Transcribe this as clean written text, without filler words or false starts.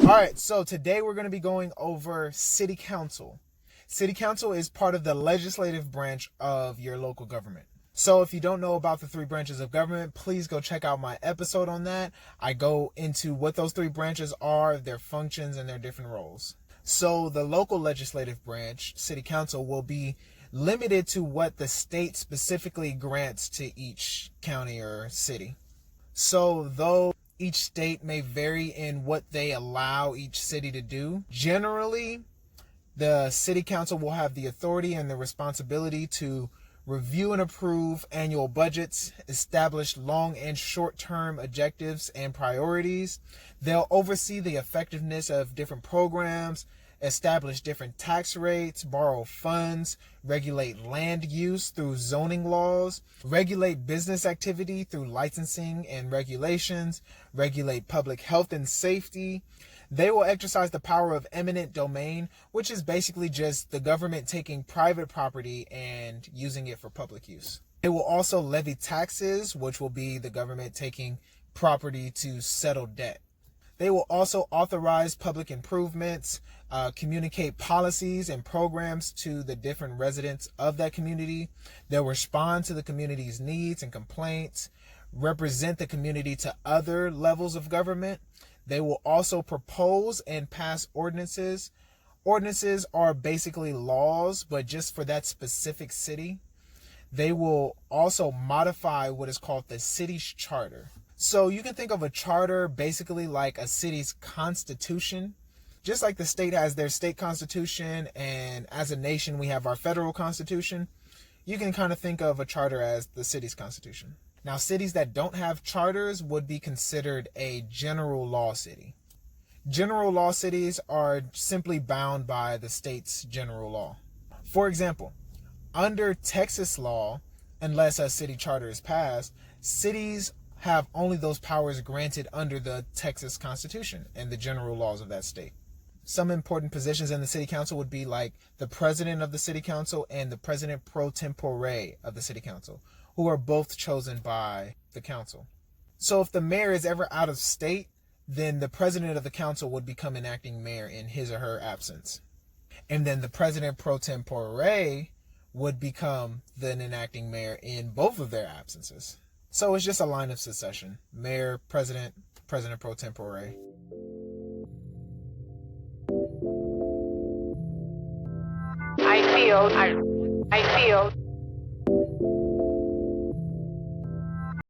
All right, so today we're going to be going over City Council. City Council is part of the legislative branch of your local government. So if you don't know about the three branches of government, please go check out my episode on that. I go into what those three branches are, their functions, and their different roles. So the local legislative branch, City Council, will be limited to what the state specifically grants to each county or city. So though each state may vary in what they allow each city to do, generally the city council will have the authority and the responsibility to review and approve annual budgets, establish long and short-term objectives and priorities. They'll oversee the effectiveness of different programs, establish different tax rates, borrow funds, regulate land use through zoning laws, regulate business activity through licensing and regulations, regulate public health and safety. They will exercise the power of eminent domain, which is basically just the government taking private property and using it for public use. They will also levy taxes, which will be the government taking property to settle debt. They will also authorize public improvements, communicate policies and programs to the different residents of that community. They'll respond to the community's needs and complaints, represent the community to other levels of government. They will also propose and pass ordinances. Ordinances are basically laws, but just for that specific city. They will also modify what is called the city's charter. So you can think of a charter basically like a city's constitution. Just like the state has their state constitution, and as a nation we have our federal constitution, you can kind of think of a charter as the city's constitution. Now, cities that don't have charters would be considered a general law city. General law cities are simply bound by the state's general law. For example, under Texas law, unless a city charter is passed, cities have only those powers granted under the Texas Constitution and the general laws of that state. Some important positions in the city council would be like the president of the city council and the president pro tempore of the city council, who are both chosen by the council. So if the mayor is ever out of state, then the president of the council would become an acting mayor in his or her absence. And then the president pro tempore would become then an acting mayor in both of their absences. So it's just a line of succession. Mayor, president, president pro tempore. I feel